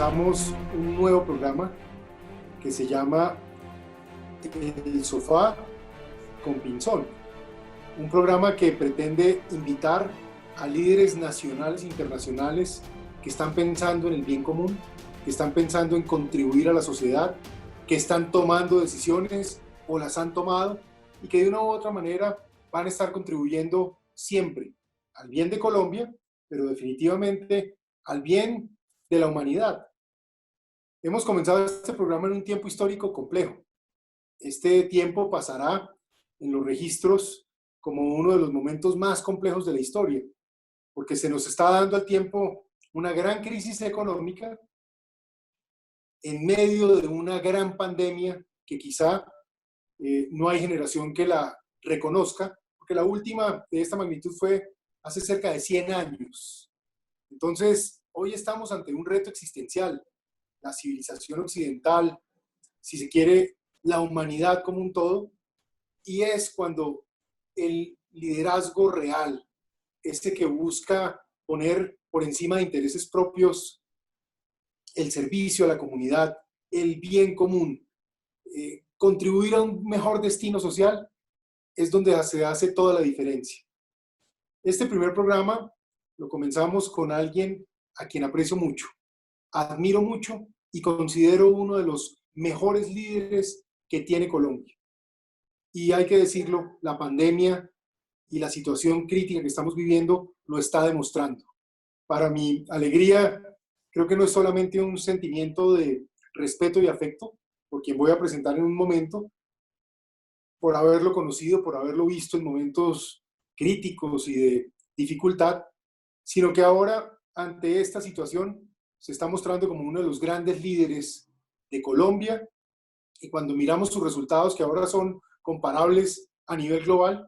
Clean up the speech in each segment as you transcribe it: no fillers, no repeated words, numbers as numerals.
comenzamos un nuevo programa que se llama El Sofá con Pinzón. Un programa que pretende invitar a líderes nacionales e internacionales que están pensando en el bien común, que están pensando en contribuir a la sociedad, que están tomando decisiones o las han tomado y que de una u otra manera van a estar contribuyendo siempre al bien de Colombia, pero definitivamente al bien de la humanidad. Hemos comenzado este programa en un tiempo histórico complejo. Este tiempo pasará en los registros como uno de los momentos más complejos de la historia, porque se nos está dando al tiempo una gran crisis económica en medio de una gran pandemia que quizá no hay generación que la reconozca, porque la última de esta magnitud fue hace cerca de 100 años. Entonces, hoy estamos ante un reto existencial. La civilización occidental, si se quiere, la humanidad como un todo, y es cuando el liderazgo real, este que busca poner por encima de intereses propios el servicio a la comunidad, el bien común, contribuir a un mejor destino social, es donde se hace toda la diferencia. Este primer programa lo comenzamos con alguien a quien aprecio mucho, admiro mucho y considero uno de los mejores líderes que tiene Colombia. Y hay que decirlo, la pandemia y la situación crítica que estamos viviendo lo está demostrando. Para mi alegría, creo que no es solamente un sentimiento de respeto y afecto, por quien voy a presentar en un momento, por haberlo conocido, por haberlo visto en momentos críticos y de dificultad, sino que ahora, ante esta situación, se está mostrando como uno de los grandes líderes de Colombia, y cuando miramos sus resultados, que ahora son comparables a nivel global,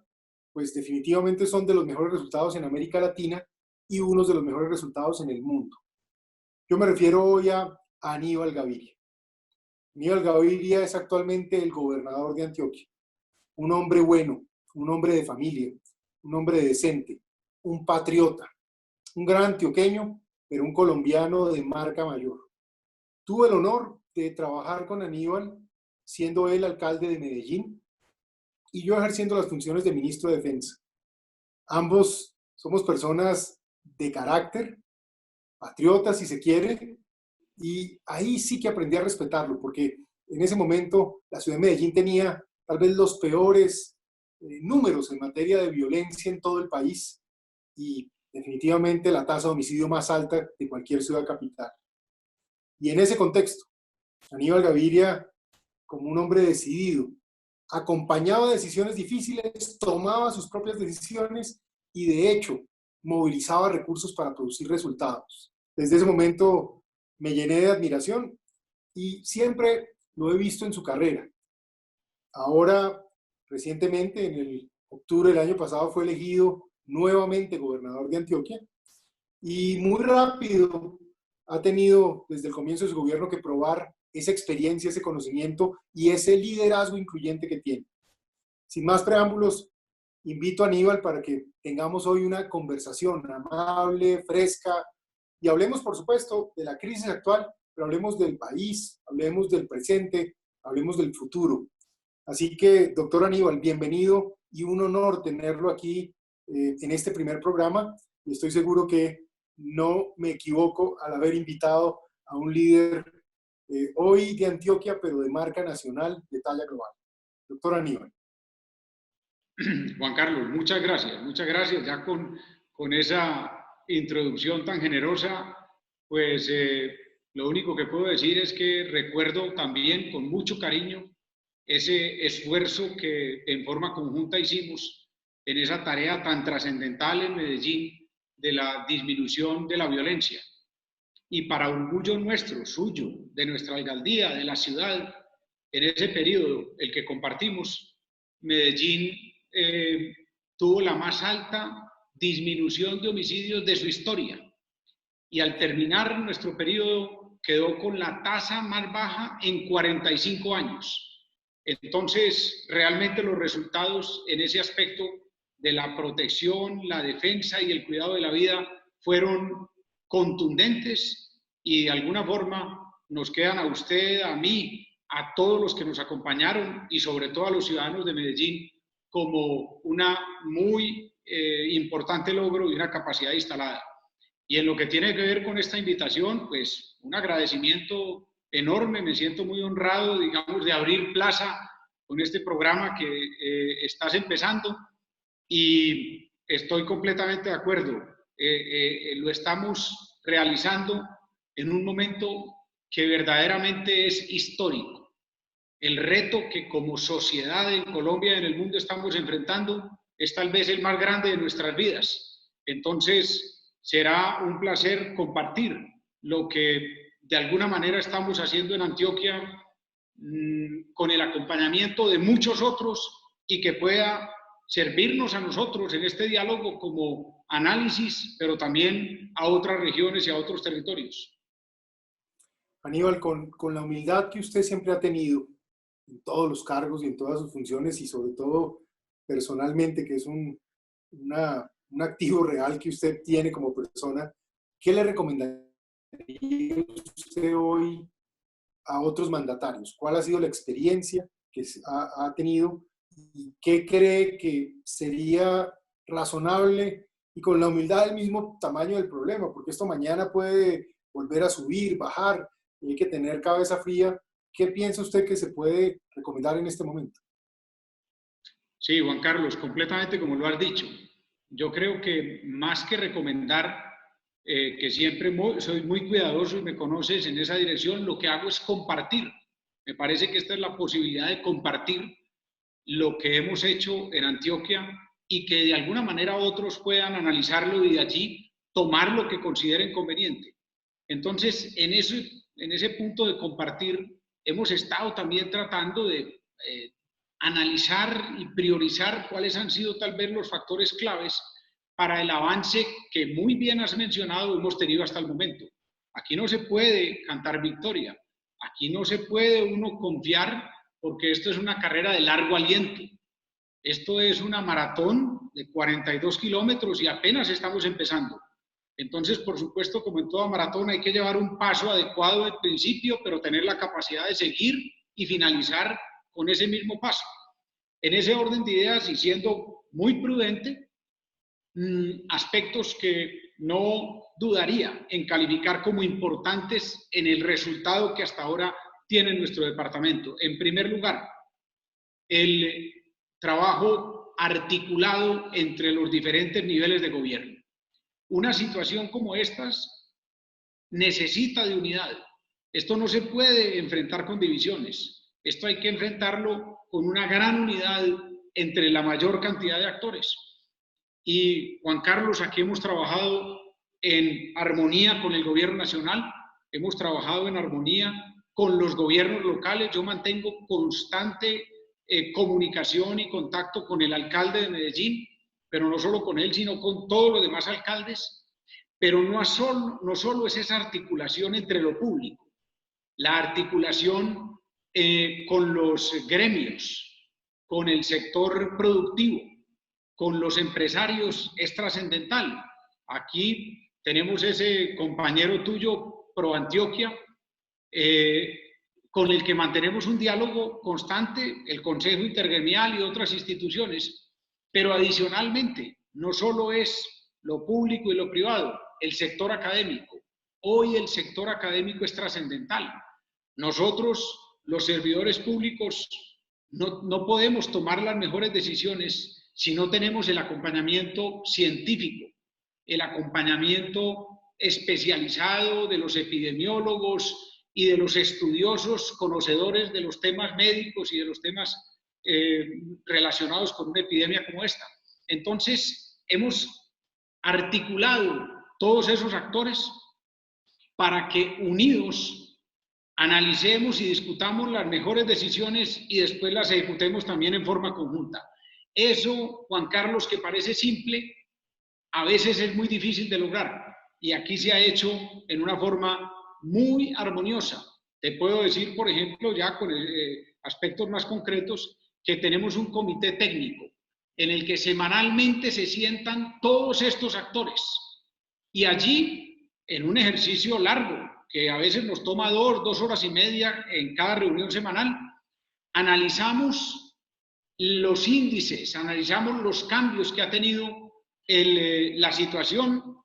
pues definitivamente son de los mejores resultados en América Latina y unos de los mejores resultados en el mundo. Yo me refiero hoy a Aníbal Gaviria. Aníbal Gaviria es actualmente el gobernador de Antioquia. Un hombre bueno, un hombre de familia, un hombre decente, un patriota, un gran antioqueño, pero un colombiano de marca mayor. Tuve el honor de trabajar con Aníbal, siendo él alcalde de Medellín, y yo ejerciendo las funciones de ministro de Defensa. Ambos somos personas de carácter, patriotas si se quiere, y ahí sí que aprendí a respetarlo, porque en ese momento la ciudad de Medellín tenía tal vez los peores números en materia de violencia en todo el país y definitivamente la tasa de homicidio más alta de cualquier ciudad capital. Y en ese contexto, Aníbal Gaviria, como un hombre decidido, acompañaba decisiones difíciles, tomaba sus propias decisiones y de hecho movilizaba recursos para producir resultados. Desde ese momento me llené de admiración y siempre lo he visto en su carrera. Ahora, recientemente, en el octubre del año pasado, fue elegido nuevamente gobernador de Antioquia y muy rápido ha tenido desde el comienzo de su gobierno que probar esa experiencia, ese conocimiento y ese liderazgo incluyente que tiene. Sin más preámbulos, invito a Aníbal para que tengamos hoy una conversación amable, fresca, y hablemos, por supuesto, de la crisis actual, pero hablemos del país, hablemos del presente, hablemos del futuro. Así que, doctor Aníbal, bienvenido y un honor tenerlo aquí en este primer programa. Y estoy seguro que no me equivoco al haber invitado a un líder hoy de Antioquia, pero de marca nacional de talla global. Doctor Aníbal. Juan Carlos, muchas gracias. Ya con esa introducción tan generosa, pues lo único que puedo decir es que recuerdo también con mucho cariño ese esfuerzo que en forma conjunta hicimos en esa tarea tan trascendental en Medellín de la disminución de la violencia. Y para orgullo nuestro, suyo, de nuestra alcaldía, de la ciudad, en ese periodo, el que compartimos, Medellín tuvo la más alta disminución de homicidios de su historia. Y al terminar nuestro periodo, quedó con la tasa más baja en 45 años. Entonces, realmente los resultados en ese aspecto de la protección, la defensa y el cuidado de la vida fueron contundentes y de alguna forma nos quedan a usted, a mí, a todos los que nos acompañaron y sobre todo a los ciudadanos de Medellín como una muy importante logro y una capacidad instalada. Y en lo que tiene que ver con esta invitación, pues un agradecimiento enorme, me siento muy honrado, digamos, de abrir plaza con este programa que estás empezando y estoy completamente de acuerdo. Lo estamos realizando en un momento que verdaderamente es histórico. El reto que como sociedad en Colombia y en el mundo estamos enfrentando es tal vez el más grande de nuestras vidas. Entonces, será un placer compartir lo que de alguna manera estamos haciendo en Antioquia con el acompañamiento de muchos otros y que pueda servirnos a nosotros en este diálogo como análisis, pero también a otras regiones y a otros territorios. Aníbal, con la humildad que usted siempre ha tenido en todos los cargos y en todas sus funciones y sobre todo personalmente, que es un activo real que usted tiene como persona, ¿qué le recomendaría usted hoy a otros mandatarios? ¿Cuál ha sido la experiencia que ha tenido y qué cree que sería razonable y con la humildad del mismo tamaño del problema? Porque esto mañana puede volver a subir, bajar, y hay que tener cabeza fría. ¿Qué piensa usted que se puede recomendar en este momento? Sí, Juan Carlos, completamente como lo has dicho. Yo creo que más que recomendar, que siempre soy muy cuidadoso y me conoces en esa dirección, lo que hago es compartir. Me parece que esta es la posibilidad de compartir lo que hemos hecho en Antioquia y que de alguna manera otros puedan analizarlo y de allí tomar lo que consideren conveniente. Entonces, en ese punto de compartir, hemos estado también tratando de analizar y priorizar cuáles han sido tal vez los factores claves para el avance que muy bien has mencionado hemos tenido hasta el momento. Aquí no se puede cantar victoria, aquí no se puede uno confiar porque esto es una carrera de largo aliento. Esto es una maratón de 42 kilómetros y apenas estamos empezando. Entonces, por supuesto, como en toda maratón, hay que llevar un paso adecuado al principio, pero tener la capacidad de seguir y finalizar con ese mismo paso. En ese orden de ideas y siendo muy prudente, aspectos que no dudaría en calificar como importantes en el resultado que hasta ahora tiene nuestro departamento. En primer lugar, el trabajo articulado entre los diferentes niveles de gobierno. Una situación como estas necesita de unidad. Esto no se puede enfrentar con divisiones. Esto hay que enfrentarlo con una gran unidad entre la mayor cantidad de actores. Y Juan Carlos, aquí hemos trabajado en armonía con el gobierno nacional, hemos trabajado en armonía con los gobiernos locales. Yo mantengo constante comunicación y contacto con el alcalde de Medellín, pero no solo con él, sino con todos los demás alcaldes. Pero no solo es esa articulación entre lo público, la articulación con los gremios, con el sector productivo, con los empresarios es trascendental. Aquí tenemos ese compañero tuyo, Pro Antioquia, con el que mantenemos un diálogo constante, el Consejo Intergremial y otras instituciones, pero adicionalmente, no solo es lo público y lo privado, el sector académico. Hoy el sector académico es trascendental. Nosotros, los servidores públicos, no podemos tomar las mejores decisiones si no tenemos el acompañamiento científico, el acompañamiento especializado de los epidemiólogos y de los estudiosos conocedores de los temas médicos y de los temas relacionados con una epidemia como esta. Entonces, hemos articulado todos esos actores para que unidos analicemos y discutamos las mejores decisiones y después las ejecutemos también en forma conjunta. Eso, Juan Carlos, que parece simple, a veces es muy difícil de lograr y aquí se ha hecho en una forma muy armoniosa. Te puedo decir, por ejemplo, ya con aspectos más concretos, que tenemos un comité técnico en el que semanalmente se sientan todos estos actores y allí, en un ejercicio largo, que a veces nos toma 2 horas y media en cada reunión semanal, analizamos los índices, analizamos los cambios que ha tenido la situación,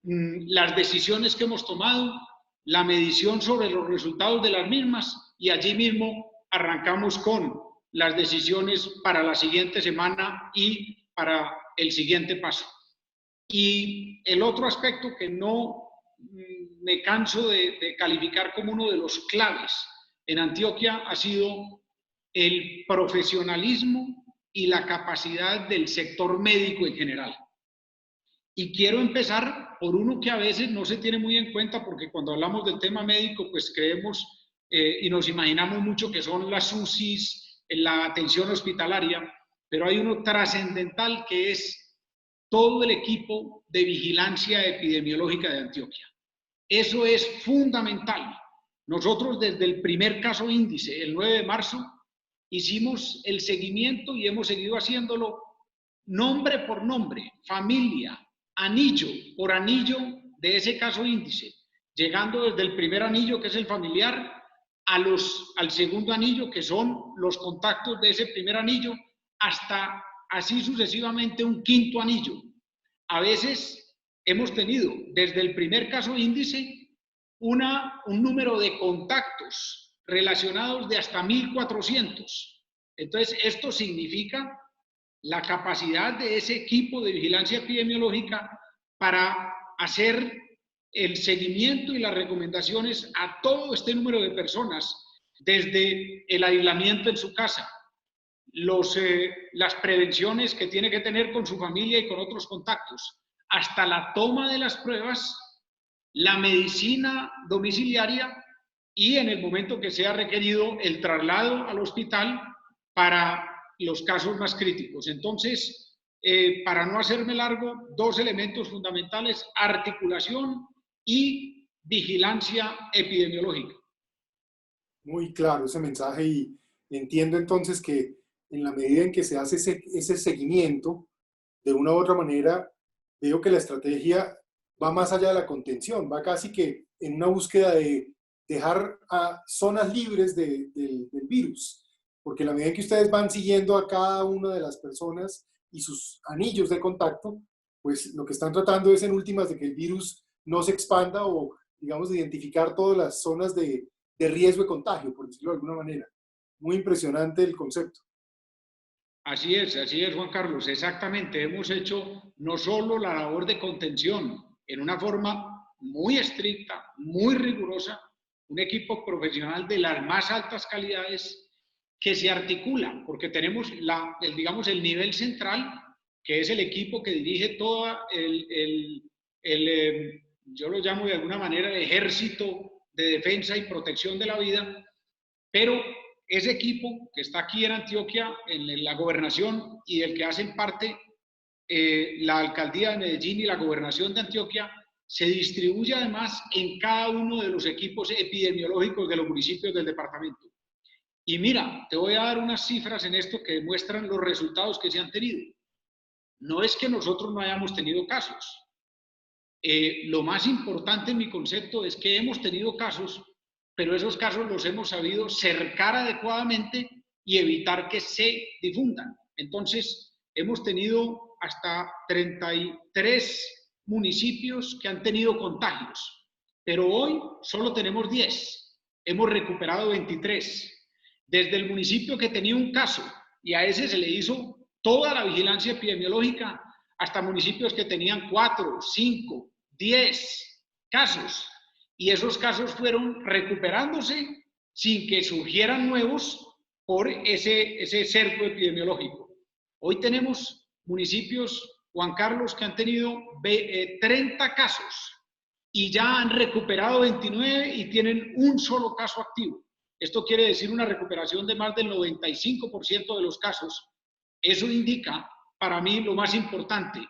las decisiones que hemos tomado, la medición sobre los resultados de las mismas, y allí mismo arrancamos con las decisiones para la siguiente semana y para el siguiente paso. Y el otro aspecto que no me canso de calificar como uno de los claves en Antioquia ha sido el profesionalismo y la capacidad del sector médico en general. Y quiero empezar por uno que a veces no se tiene muy en cuenta, porque cuando hablamos del tema médico, pues creemos y nos imaginamos mucho que son las UCIs, la atención hospitalaria, pero hay uno trascendental que es todo el equipo de vigilancia epidemiológica de Antioquia. Eso es fundamental. Nosotros desde el primer caso índice, el 9 de marzo, hicimos el seguimiento y hemos seguido haciéndolo nombre por nombre, familia, anillo por anillo de ese caso índice, llegando desde el primer anillo, que es el familiar, al segundo anillo, que son los contactos de ese primer anillo, hasta así sucesivamente un quinto anillo. A veces hemos tenido desde el primer caso índice un número de contactos relacionados de hasta 1.400. Entonces, esto significa la capacidad de ese equipo de vigilancia epidemiológica para hacer el seguimiento y las recomendaciones a todo este número de personas, desde el aislamiento en su casa, las prevenciones que tiene que tener con su familia y con otros contactos, hasta la toma de las pruebas, la medicina domiciliaria y en el momento que sea requerido el traslado al hospital para los casos más críticos. Entonces, para no hacerme largo, 2 elementos fundamentales: articulación y vigilancia epidemiológica. Muy claro ese mensaje, y entiendo entonces que en la medida en que se hace ese seguimiento, de una u otra manera, veo que la estrategia va más allá de la contención, va casi que en una búsqueda de dejar a zonas libres del virus, porque en la medida en que ustedes van siguiendo a cada una de las personas y sus anillos de contacto, pues lo que están tratando es en últimas de que el virus no se expanda, o digamos de identificar todas las zonas de riesgo de contagio, por decirlo de alguna manera. Muy impresionante el concepto. Así es, Juan Carlos, exactamente. Hemos hecho no solo la labor de contención en una forma muy estricta, muy rigurosa, un equipo profesional de las más altas calidades que se articula, porque tenemos digamos, el nivel central, que es el equipo que dirige todo yo lo llamo de alguna manera el ejército de defensa y protección de la vida, pero ese equipo que está aquí en Antioquia, en la gobernación, y del que hacen parte la alcaldía de Medellín y la gobernación de Antioquia, se distribuye además en cada uno de los equipos epidemiológicos de los municipios del departamento. Y mira, te voy a dar unas cifras en esto que demuestran los resultados que se han tenido. No es que nosotros no hayamos tenido casos. Lo más importante en mi concepto es que hemos tenido casos, pero esos casos los hemos sabido cercar adecuadamente y evitar que se difundan. Entonces, hemos tenido hasta 33 municipios que han tenido contagios, pero hoy solo tenemos 10. Hemos recuperado 23. Desde el municipio que tenía un caso, y a ese se le hizo toda la vigilancia epidemiológica, hasta municipios que tenían 4, 5, 10 casos. Y esos casos fueron recuperándose sin que surgieran nuevos por ese cerco epidemiológico. Hoy tenemos municipios, Juan Carlos, que han tenido 30 casos y ya han recuperado 29 y tienen un solo caso activo. Esto quiere decir una recuperación de más del 95% de los casos. Eso indica, para mí, lo más importante.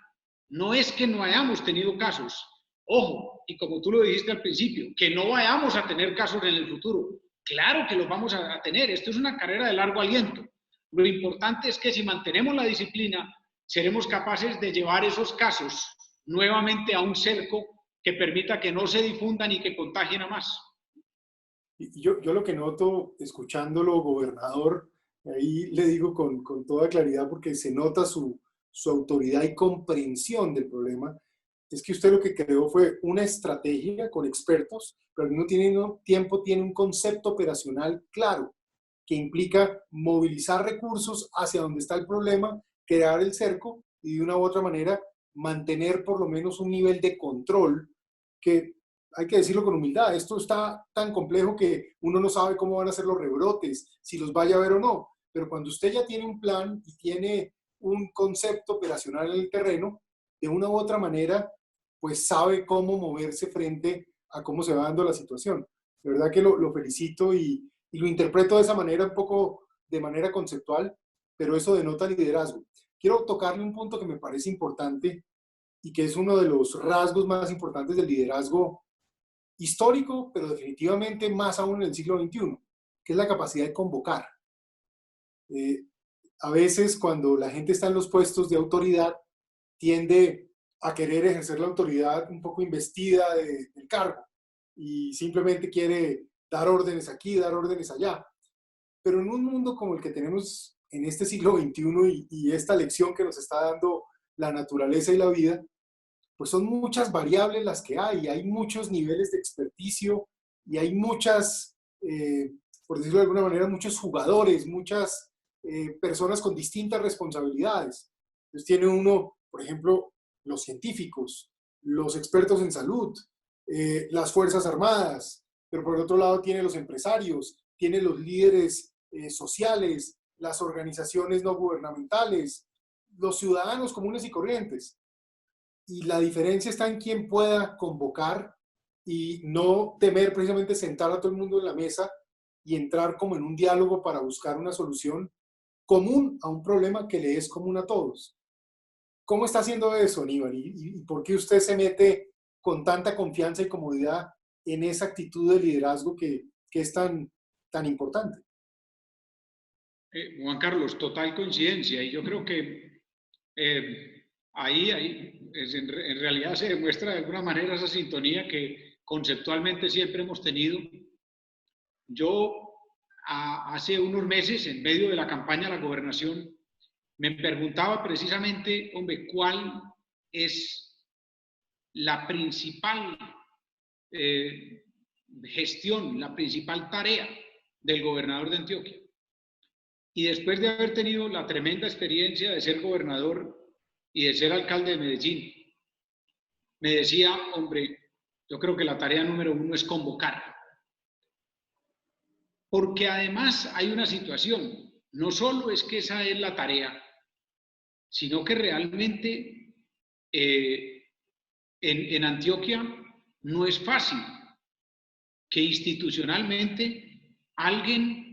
No es que no hayamos tenido casos. Ojo, y como tú lo dijiste al principio, que no vayamos a tener casos en el futuro. Claro que los vamos a tener. Esto es una carrera de largo aliento. Lo importante es que si mantenemos la disciplina, seremos capaces de llevar esos casos nuevamente a un cerco que permita que no se difundan y que contagien a más. Y yo lo que noto, escuchándolo, gobernador, ahí le digo con toda claridad, porque se nota su autoridad y comprensión del problema, es que usted lo que creó fue una estrategia con expertos, pero al mismo tiempo tiene un concepto operacional claro, que implica movilizar recursos hacia donde está el problema, crear el cerco y de una u otra manera mantener por lo menos un nivel de control que, hay que decirlo con humildad, esto está tan complejo que uno no sabe cómo van a ser los rebrotes, si los vaya a ver o no, pero cuando usted ya tiene un plan y tiene un concepto operacional en el terreno, de una u otra manera, pues sabe cómo moverse frente a cómo se va dando la situación. De verdad que lo felicito y lo interpreto de esa manera, un poco de manera conceptual, pero eso denota liderazgo. Quiero tocarle un punto que me parece importante y que es uno de los rasgos más importantes del liderazgo histórico, pero definitivamente más aún en el siglo XXI, que es la capacidad de convocar. Eh, a veces cuando la gente está en los puestos de autoridad, tiende a querer ejercer la autoridad un poco investida del cargo y simplemente quiere dar órdenes aquí, dar órdenes allá. Pero en un mundo como el que tenemos en este siglo XXI y esta lección que nos está dando la naturaleza y la vida, pues son muchas variables las que hay muchos niveles de experticio y hay muchas, por decirlo de alguna manera, muchos jugadores, muchas personas con distintas responsabilidades. Entonces tiene uno, por ejemplo, los científicos, los expertos en salud, las Fuerzas Armadas, pero por el otro lado tiene los empresarios, tiene los líderes sociales, las organizaciones no gubernamentales, los ciudadanos comunes y corrientes. Y la diferencia está en quién pueda convocar y no temer precisamente sentar a todo el mundo en la mesa y entrar como en un diálogo para buscar una solución común a un problema que le es común a todos. ¿Cómo está haciendo eso, Aníbal? ¿Y por qué usted se mete con tanta confianza y comodidad en esa actitud de liderazgo que es tan importante? Juan Carlos, total coincidencia. Y yo creo que ahí en realidad se demuestra de alguna manera esa sintonía que conceptualmente siempre hemos tenido. Yo hace unos meses, en medio de la campaña a la gobernación, me preguntaba precisamente, hombre, ¿cuál es la principal gestión, la principal tarea del gobernador de Antioquia? Y después de haber tenido la tremenda experiencia de ser gobernador y de ser alcalde de Medellín, me decía, hombre, yo creo que la tarea número uno es convocar. Porque además hay una situación, no solo es que esa es la tarea, sino que realmente en Antioquia no es fácil que institucionalmente alguien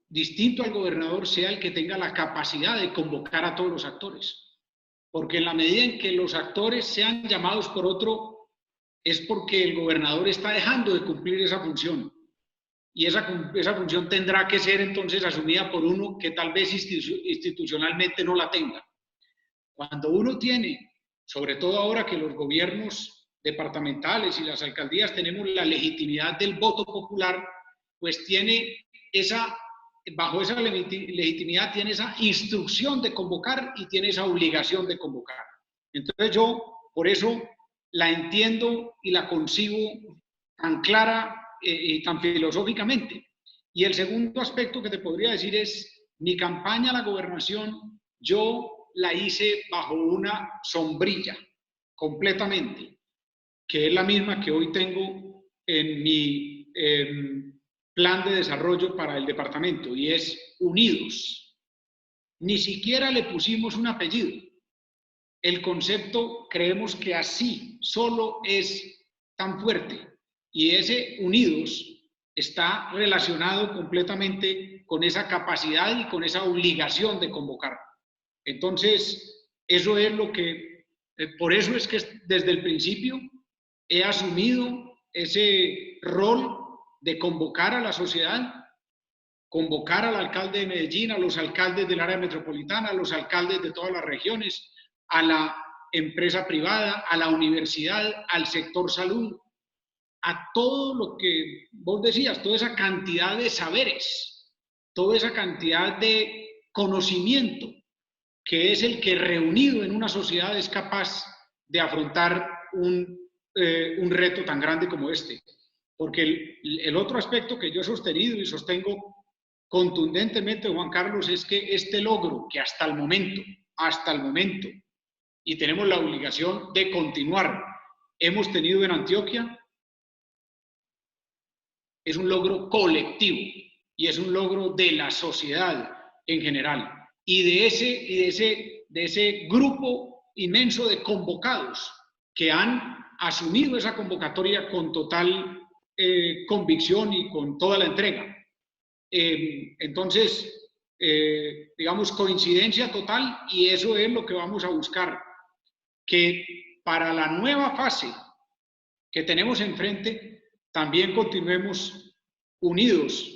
distinto al gobernador sea el que tenga la capacidad de convocar a todos los actores. Porque en la medida en que los actores sean llamados por otro, es porque el gobernador está dejando de cumplir esa función. Y esa función tendrá que ser entonces asumida por uno que tal vez institucionalmente no la tenga. Cuando uno tiene, sobre todo ahora que los gobiernos departamentales y las alcaldías tenemos la legitimidad del voto popular, pues tiene bajo esa legitimidad tiene esa instrucción de convocar y tiene esa obligación de convocar. Entonces yo por eso la entiendo y la concibo tan clara y tan filosóficamente. Y el segundo aspecto que te podría decir es, mi campaña a la gobernación, yo la hice bajo una sombrilla, completamente, que es la misma que hoy tengo en mi plan de desarrollo para el departamento, y es Unidos. Ni siquiera le pusimos un apellido. El concepto creemos que así solo es tan fuerte, y ese Unidos está relacionado completamente con esa capacidad y con esa obligación de convocar. Entonces, eso es lo que, por eso es que desde el principio he asumido ese rol de convocar a la sociedad, convocar al alcalde de Medellín, a los alcaldes del área metropolitana, a los alcaldes de todas las regiones, a la empresa privada, a la universidad, al sector salud, a todo lo que vos decías, toda esa cantidad de saberes, toda esa cantidad de conocimiento que es el que reunido en una sociedad es capaz de afrontar un reto tan grande como este. Porque el otro aspecto que yo he sostenido y sostengo contundentemente, Juan Carlos, es que este logro que hasta el momento, y tenemos la obligación de continuar, hemos tenido en Antioquia, es un logro colectivo y es un logro de la sociedad en general. Y de ese grupo inmenso de convocados que han asumido esa convocatoria con total convicción y con toda la entrega. Entonces, digamos, coincidencia total, y eso es lo que vamos a buscar, que para la nueva fase que tenemos enfrente, también continuemos unidos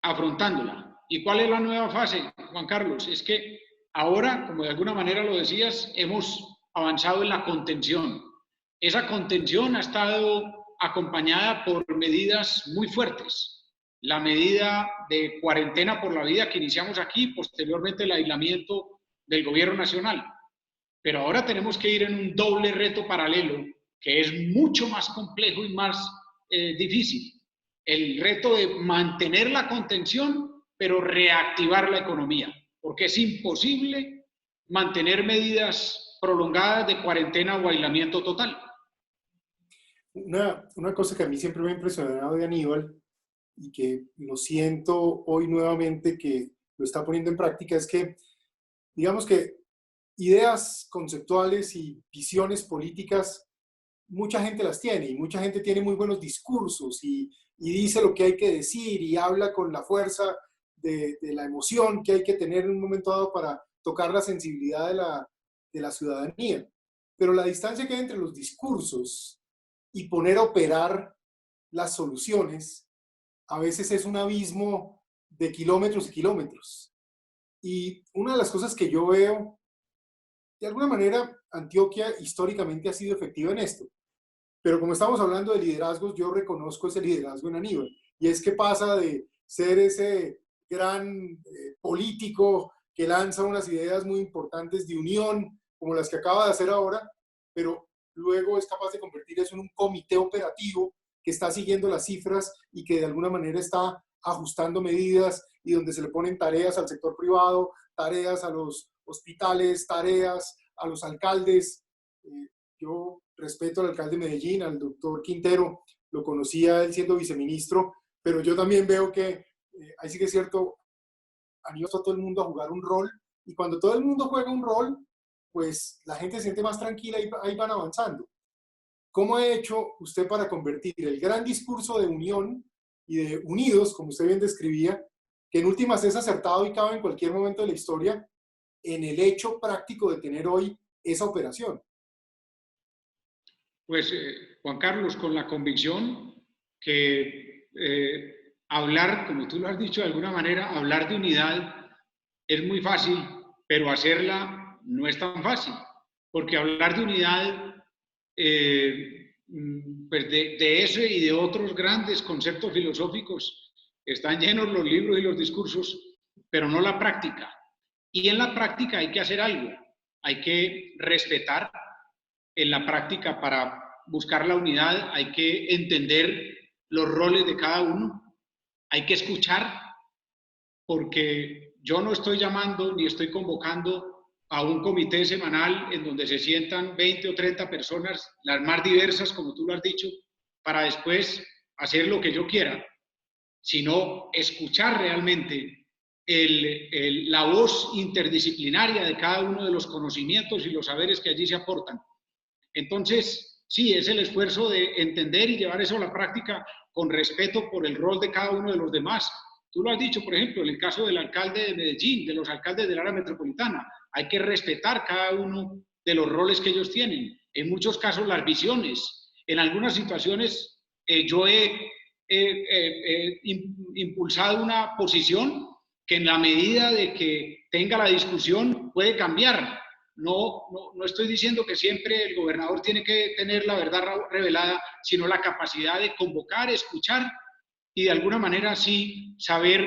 afrontándola. ¿Y cuál es la nueva fase, Juan Carlos? Es que ahora, como de alguna manera lo decías, hemos avanzado en la contención. Esa contención ha estado acompañada por medidas muy fuertes. La medida de cuarentena por la vida que iniciamos aquí, posteriormente el aislamiento del gobierno nacional. Pero ahora tenemos que ir en un doble reto paralelo, que es mucho más complejo y más difícil. El reto de mantener la contención, pero reactivar la economía, porque es imposible mantener medidas prolongadas de cuarentena o aislamiento total. Una cosa que a mí siempre me ha impresionado de Aníbal, y que lo siento hoy nuevamente que lo está poniendo en práctica, es que, digamos que ideas conceptuales y visiones políticas, mucha gente las tiene, y mucha gente tiene muy buenos discursos, y dice lo que hay que decir, y habla con la fuerza de la emoción que hay que tener en un momento dado para tocar la sensibilidad de la ciudadanía. Pero la distancia que hay entre los discursos y poner a operar las soluciones, a veces es un abismo de kilómetros y kilómetros. Y una de las cosas que yo veo, de alguna manera, Antioquia históricamente ha sido efectiva en esto. Pero como estamos hablando de liderazgos, yo reconozco ese liderazgo en Aníbal. Y es que pasa de ser ese gran político que lanza unas ideas muy importantes de unión, como las que acaba de hacer ahora, pero luego es capaz de convertir eso en un comité operativo que está siguiendo las cifras y que de alguna manera está ajustando medidas, y donde se le ponen tareas al sector privado, tareas a los hospitales, tareas a los alcaldes. Yo respeto al alcalde de Medellín, al doctor Quintero, lo conocía él siendo viceministro, pero yo también veo que ahí sí que es cierto, animó a todo el mundo a jugar un rol, y cuando todo el mundo juega un rol, pues la gente se siente más tranquila y ahí van avanzando. ¿Cómo ha hecho usted para convertir el gran discurso de unión y de unidos, como usted bien describía, que en últimas es acertado y cabe en cualquier momento de la historia, en el hecho práctico de tener hoy esa operación? Pues, Juan Carlos, con la convicción que hablar, como tú lo has dicho de alguna manera, hablar de unidad es muy fácil, pero hacerla no es tan fácil, porque hablar de unidad, pues de ese y de otros grandes conceptos filosóficos, están llenos los libros y los discursos, pero no la práctica. Y en la práctica hay que hacer algo, hay que respetar. En la práctica, para buscar la unidad, hay que entender los roles de cada uno, hay que escuchar, porque yo no estoy llamando ni estoy convocando a un comité semanal en donde se sientan 20 o 30 personas, las más diversas, como tú lo has dicho, para después hacer lo que yo quiera, sino escuchar realmente la voz interdisciplinaria de cada uno de los conocimientos y los saberes que allí se aportan. Entonces, sí, es el esfuerzo de entender y llevar eso a la práctica con respeto por el rol de cada uno de los demás. Tú lo has dicho, por ejemplo, en el caso del alcalde de Medellín, de los alcaldes del área metropolitana, hay que respetar cada uno de los roles que ellos tienen. En muchos casos, las visiones. En algunas situaciones, yo he impulsado una posición que en la medida de que tenga la discusión puede cambiar. no estoy diciendo que siempre el gobernador tiene que tener la verdad revelada, sino la capacidad de convocar, escuchar y de alguna manera sí saber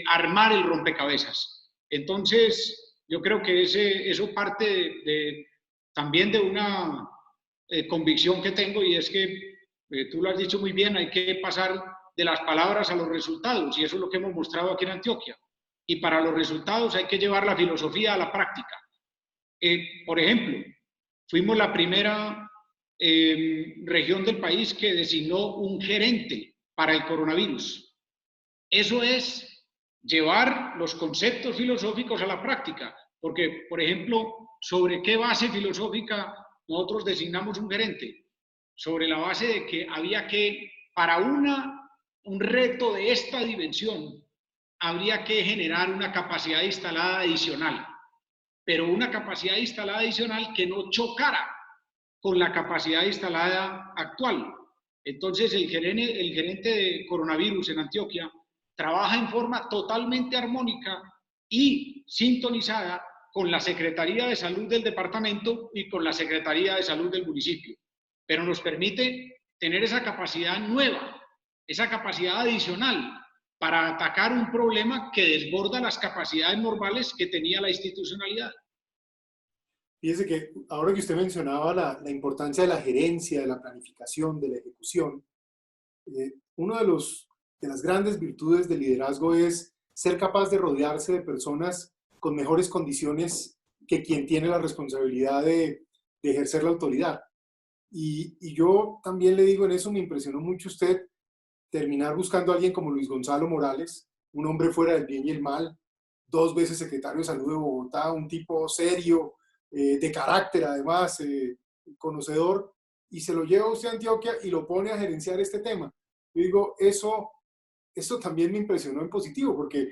armar el rompecabezas. Entonces, yo creo que eso parte también de una convicción que tengo, y es que tú lo has dicho muy bien, hay que pasar de las palabras a los resultados, y eso es lo que hemos mostrado aquí en Antioquia. Y para los resultados hay que llevar la filosofía a la práctica. Por ejemplo, fuimos la primera región del país que designó un gerente para el coronavirus. Eso es llevar los conceptos filosóficos a la práctica, porque, por ejemplo, ¿sobre qué base filosófica nosotros designamos un gerente? Sobre la base de que había que, para un reto de esta dimensión, habría que generar una capacidad instalada adicional, pero una capacidad instalada adicional que no chocara con la capacidad instalada actual. Entonces, el gerente de coronavirus en Antioquia trabaja en forma totalmente armónica y sintonizada con la Secretaría de Salud del departamento y con la Secretaría de Salud del municipio. Pero nos permite tener esa capacidad nueva, esa capacidad adicional para atacar un problema que desborda las capacidades normales que tenía la institucionalidad. Fíjese que ahora que usted mencionaba la importancia de la gerencia, de la planificación, de la ejecución, uno de las grandes virtudes del liderazgo es ser capaz de rodearse de personas con mejores condiciones que quien tiene la responsabilidad de ejercer la autoridad. Y yo también le digo, en eso me impresionó mucho usted terminar buscando a alguien como Luis Gonzalo Morales, un hombre fuera del bien y el mal, 2 veces secretario de Salud de Bogotá, un tipo serio, de carácter además, conocedor, y se lo lleva usted a Antioquia y lo pone a gerenciar este tema. Yo digo, eso también me impresionó en positivo, porque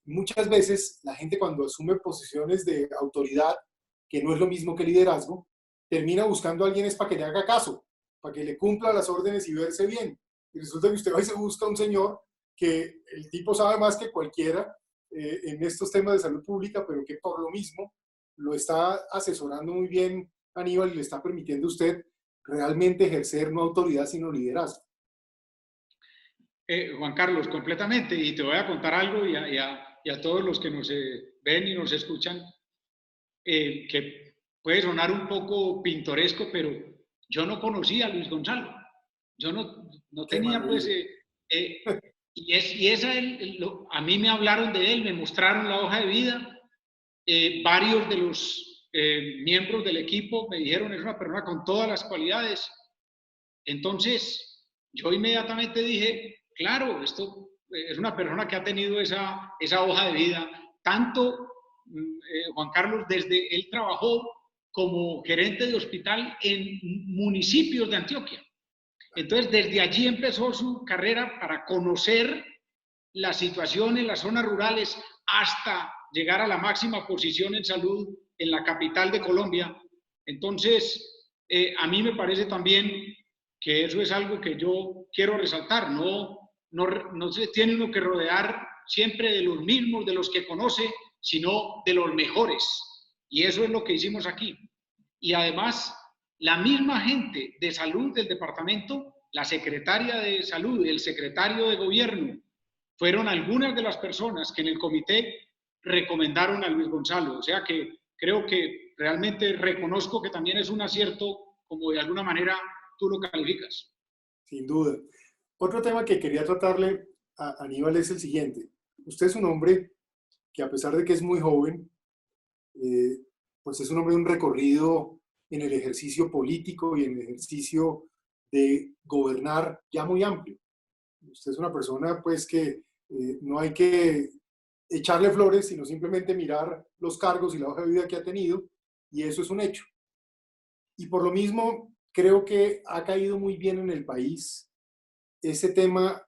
muchas veces la gente cuando asume posiciones de autoridad, que no es lo mismo que liderazgo, termina buscando a alguien es para que le haga caso, para que le cumpla las órdenes y verse bien. Y resulta que usted va y se busca a un señor que el tipo sabe más que cualquiera en estos temas de salud pública, pero que por lo mismo lo está asesorando muy bien Aníbal y le está permitiendo a usted realmente ejercer no autoridad sino liderazgo. Juan Carlos, completamente, y te voy a contar algo y a todos los que nos ven y nos escuchan, que puede sonar un poco pintoresco, pero yo no conocía a Luis Gonzalo. Yo no tenía, pues, y esa, a mí me hablaron de él, me mostraron la hoja de vida, varios de los miembros del equipo me dijeron, es una persona con todas las cualidades. Entonces, yo inmediatamente dije, claro, esto es una persona que ha tenido esa hoja de vida, tanto Juan Carlos, desde él trabajó como gerente de hospital en municipios de Antioquia. Entonces, desde allí empezó su carrera para conocer la situación en las zonas rurales hasta llegar a la máxima posición en salud en la capital de Colombia. Entonces, a mí me parece también que eso es algo que yo quiero resaltar. No se tiene uno que rodear siempre de los mismos, de los que conoce, sino de los mejores. Y eso es lo que hicimos aquí. Y además, la misma gente de salud del departamento, la secretaria de salud, el secretario de gobierno, fueron algunas de las personas que en el comité recomendaron a Luis Gonzalo. O sea que creo que realmente reconozco que también es un acierto, como de alguna manera tú lo calificas. Sin duda. Otro tema que quería tratarle a Aníbal es el siguiente. Usted es un hombre que, a pesar de que es muy joven, pues es un hombre de un recorrido en el ejercicio político y en el ejercicio de gobernar ya muy amplio. Usted es una persona pues que no hay que echarle flores, sino simplemente mirar los cargos y la hoja de vida que ha tenido, y eso es un hecho. Y por lo mismo, creo que ha caído muy bien en el país ese tema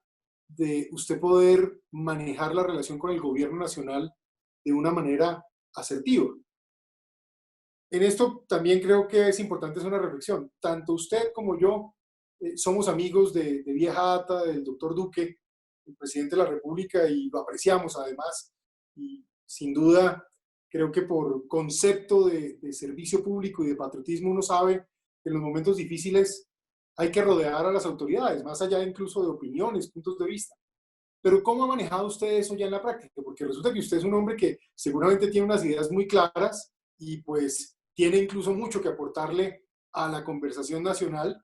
de usted poder manejar la relación con el gobierno nacional de una manera asertiva. En esto también creo que es importante hacer una reflexión. Tanto usted como yo somos amigos de vieja data del doctor Duque, el presidente de la República, y lo apreciamos además. Y sin duda creo que por concepto de servicio público y de patriotismo uno sabe que en los momentos difíciles hay que rodear a las autoridades, más allá incluso de opiniones, puntos de vista. Pero ¿cómo ha manejado usted eso ya en la práctica? Porque resulta que usted es un hombre que seguramente tiene unas ideas muy claras y pues tiene incluso mucho que aportarle a la conversación nacional.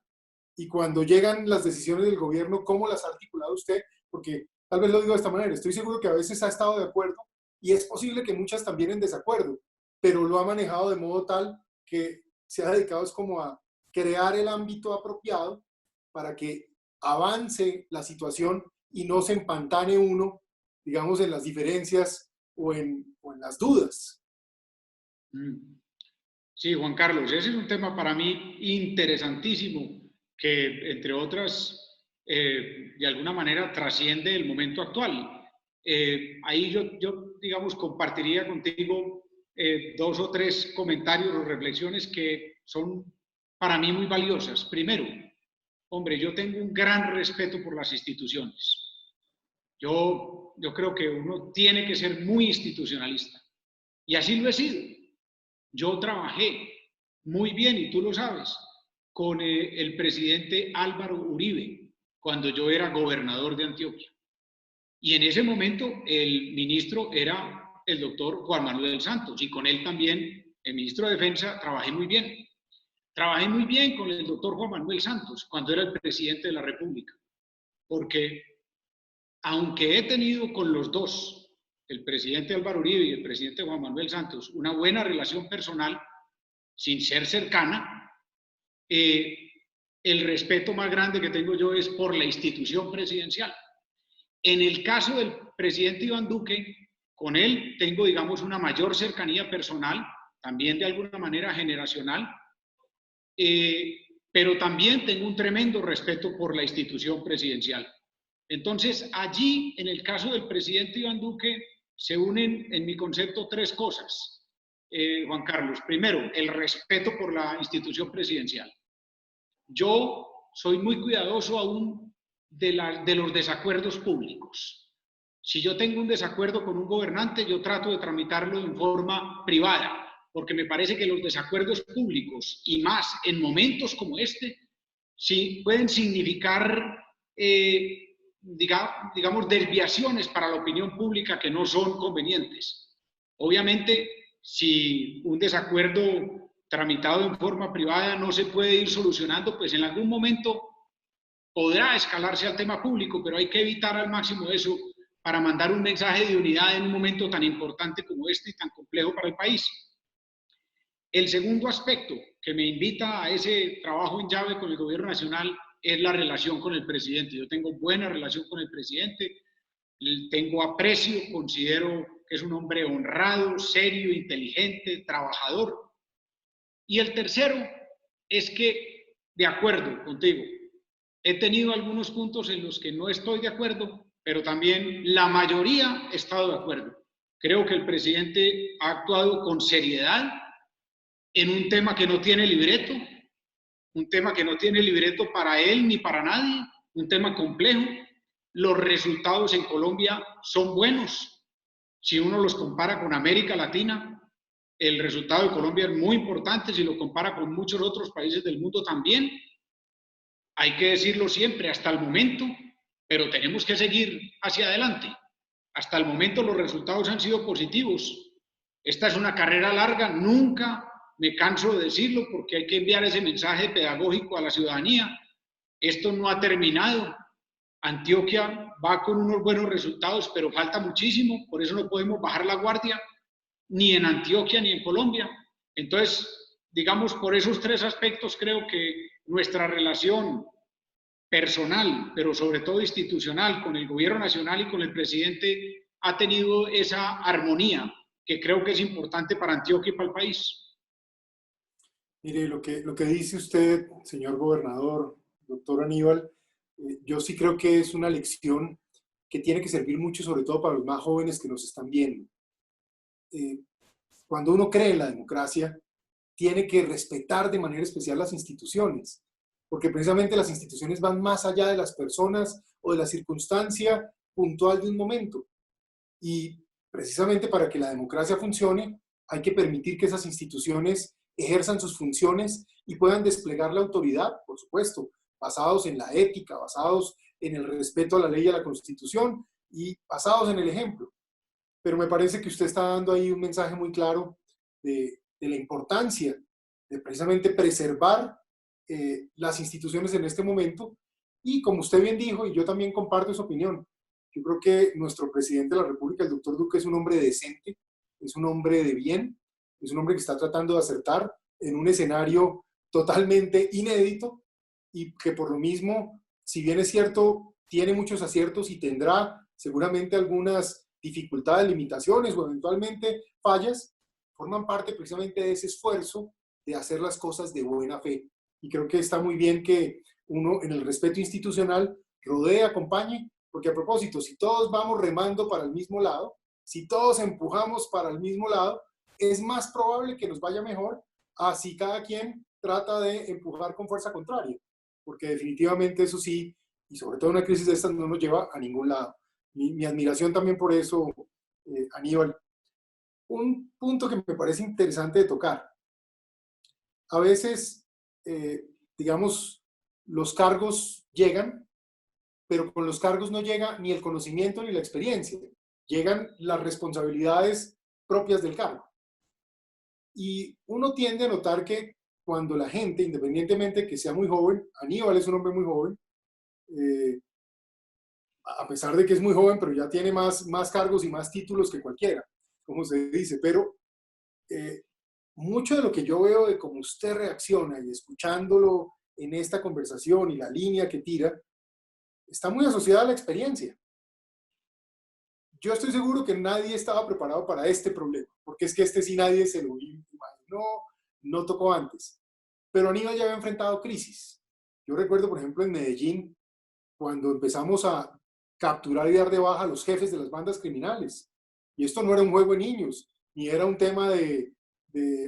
Y cuando llegan las decisiones del gobierno, ¿cómo las ha articulado usted? Porque tal vez lo digo de esta manera, estoy seguro que a veces ha estado de acuerdo y es posible que muchas también en desacuerdo, pero lo ha manejado de modo tal que se ha dedicado es como a crear el ámbito apropiado para que avance la situación y no se empantane uno, digamos, en las diferencias o en las dudas. Sí, Juan Carlos, ese es un tema para mí interesantísimo, que entre otras, de alguna manera trasciende el momento actual. Ahí yo, digamos, compartiría contigo dos o tres comentarios o reflexiones que son para mí muy valiosas. Primero, hombre, yo tengo un gran respeto por las instituciones. Yo creo que uno tiene que ser muy institucionalista. Y así lo he sido. Yo trabajé muy bien, y tú lo sabes, con el presidente Álvaro Uribe, cuando yo era gobernador de Antioquia. Y en ese momento el ministro era el doctor Juan Manuel Santos, y con él también, el ministro de Defensa, trabajé muy bien. Trabajé muy bien con el doctor Juan Manuel Santos cuando era el presidente de la República, porque aunque he tenido con los dos, el presidente Álvaro Uribe y el presidente Juan Manuel Santos, una buena relación personal, sin ser cercana, el respeto más grande que tengo yo es por la institución presidencial. En el caso del presidente Iván Duque, con él tengo, digamos, una mayor cercanía personal, también de alguna manera generacional, pero también tengo un tremendo respeto por la institución presidencial. Entonces, allí, en el caso del presidente Iván Duque, se unen en mi concepto tres cosas, Juan Carlos. Primero, el respeto por la institución presidencial. Yo soy muy cuidadoso aún de los desacuerdos públicos. Si yo tengo un desacuerdo con un gobernante, yo trato de tramitarlo en forma privada, porque me parece que los desacuerdos públicos, y más en momentos como este, sí pueden significar digamos, desviaciones para la opinión pública que no son convenientes. Obviamente, si un desacuerdo tramitado en forma privada no se puede ir solucionando, pues en algún momento podrá escalarse al tema público, pero hay que evitar al máximo eso para mandar un mensaje de unidad en un momento tan importante como este y tan complejo para el país. El segundo aspecto que me invita a ese trabajo en llave con el gobierno nacional es la relación con el presidente. Yo tengo buena relación con el presidente, tengo aprecio, considero que es un hombre honrado, serio, inteligente, trabajador. Y el tercero es que, de acuerdo contigo, he tenido algunos puntos en los que no estoy de acuerdo, pero también la mayoría he estado de acuerdo. Creo que el presidente ha actuado con seriedad en un tema que no tiene libreto, un tema que no tiene libreto para él ni para nadie, un tema complejo. Los resultados en Colombia son buenos. Si uno los compara con América Latina, el resultado de Colombia es muy importante. Si lo compara con muchos otros países del mundo también, hay que decirlo siempre, hasta el momento, pero tenemos que seguir hacia adelante. Hasta el momento los resultados han sido positivos. Esta es una carrera larga, nunca me canso de decirlo porque hay que enviar ese mensaje pedagógico a la ciudadanía. Esto no ha terminado. Antioquia va con unos buenos resultados, pero falta muchísimo, por eso no podemos bajar la guardia, ni en Antioquia ni en Colombia. Entonces, digamos, por esos tres aspectos creo que nuestra relación personal, pero sobre todo institucional, con el gobierno nacional y con el presidente, ha tenido esa armonía que creo que es importante para Antioquia y para el país. Mire, lo que dice usted, señor gobernador, doctor Aníbal, yo sí creo que es una lección que tiene que servir mucho, sobre todo para los más jóvenes que nos están viendo. Cuando uno cree en la democracia, tiene que respetar de manera especial las instituciones, porque precisamente las instituciones van más allá de las personas o de la circunstancia puntual de un momento. Y precisamente para que la democracia funcione, hay que permitir que esas instituciones ejerzan sus funciones y puedan desplegar la autoridad, por supuesto, basados en la ética, basados en el respeto a la ley y a la Constitución y basados en el ejemplo. Pero me parece que usted está dando ahí un mensaje muy claro de la importancia de precisamente preservar las instituciones en este momento. Y como usted bien dijo, y yo también comparto esa opinión, yo creo que nuestro presidente de la República, el doctor Duque, es un hombre decente, es un hombre de bien, es un hombre que está tratando de acertar en un escenario totalmente inédito y que por lo mismo, si bien es cierto, tiene muchos aciertos y tendrá seguramente algunas dificultades, limitaciones o eventualmente fallas, forman parte precisamente de ese esfuerzo de hacer las cosas de buena fe. Y creo que está muy bien que uno en el respeto institucional rodee, acompañe, porque a propósito, si todos vamos remando para el mismo lado, si todos empujamos para el mismo lado, es más probable que nos vaya mejor a si cada quien trata de empujar con fuerza contraria, porque definitivamente eso sí, y sobre todo una crisis de estas no nos lleva a ningún lado. Mi admiración también por eso, Aníbal. Un punto que me parece interesante de tocar. A veces, digamos, los cargos llegan, pero con los cargos no llega ni el conocimiento ni la experiencia. Llegan las responsabilidades propias del cargo. Y uno tiende a notar que cuando la gente, independientemente que sea muy joven, Aníbal es un hombre muy joven, a pesar de que es muy joven, pero ya tiene más cargos y más títulos que cualquiera, como se dice, pero mucho de lo que yo veo de cómo usted reacciona y escuchándolo en esta conversación y la línea que tira, está muy asociada a la experiencia. Yo estoy seguro que nadie estaba preparado para este problema, porque es que este sí nadie se lo imaginó, no tocó antes. Pero Aníbal ya había enfrentado crisis. Yo recuerdo, por ejemplo, en Medellín, cuando empezamos a capturar y dar de baja a los jefes de las bandas criminales. Y esto no era un juego de niños, ni era un tema de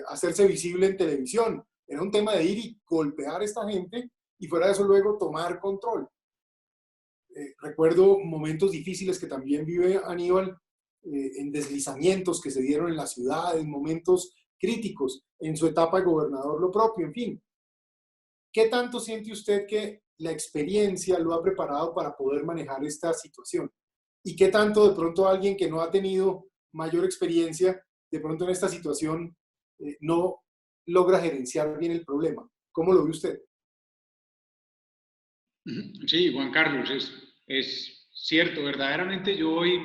hacerse visible en televisión. Era un tema de ir y golpear a esta gente y fuera de eso luego tomar control. Recuerdo momentos difíciles que también vive Aníbal en deslizamientos que se dieron en la ciudad, en momentos críticos, en su etapa de gobernador lo propio, en fin. ¿Qué tanto siente usted que la experiencia lo ha preparado para poder manejar esta situación? ¿Y qué tanto de pronto alguien que no ha tenido mayor experiencia, de pronto en esta situación no logra gerenciar bien el problema? ¿Cómo lo ve usted? Sí, Juan Carlos, es cierto, verdaderamente yo hoy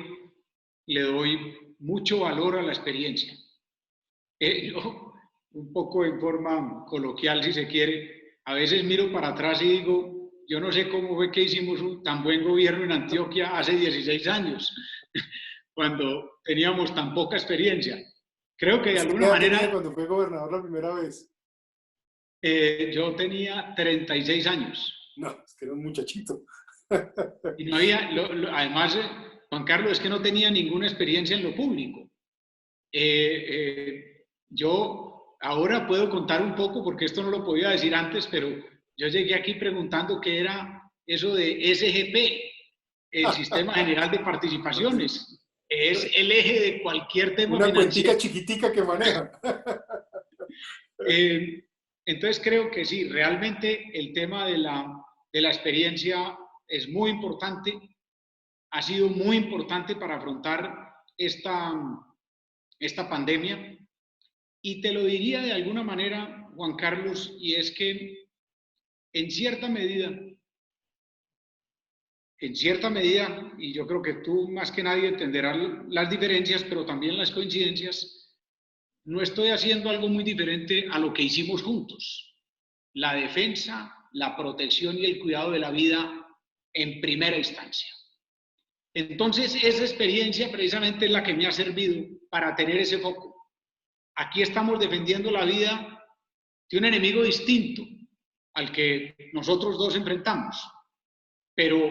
le doy mucho valor a la experiencia. Yo, un poco en forma coloquial, si se quiere, a veces miro para atrás y digo, yo no sé cómo fue que hicimos un tan buen gobierno en Antioquia hace 16 años, cuando teníamos tan poca experiencia. Creo que de alguna manera... cuando fue gobernador la primera vez? Yo tenía 36 años. No, es que era un muchachito. Y no había, además, Juan Carlos, es que no tenía ninguna experiencia en lo público. Yo ahora puedo contar un poco, porque esto no lo podía decir antes, pero yo llegué aquí preguntando qué era eso de SGP, el Sistema General de Participaciones. Es el eje de cualquier tema una financiero. Cuentica chiquitica que maneja. Entonces creo que sí, realmente el tema de la experiencia es muy importante, ha sido muy importante para afrontar esta pandemia. Y te lo diría de alguna manera, Juan Carlos, y es que en cierta medida, y yo creo que tú más que nadie entenderás las diferencias, pero también las coincidencias, no estoy haciendo algo muy diferente a lo que hicimos juntos. La defensa, la protección y el cuidado de la vida en primera instancia. Entonces, esa experiencia precisamente es la que me ha servido para tener ese foco. Aquí estamos defendiendo la vida de un enemigo distinto al que nosotros dos enfrentamos, pero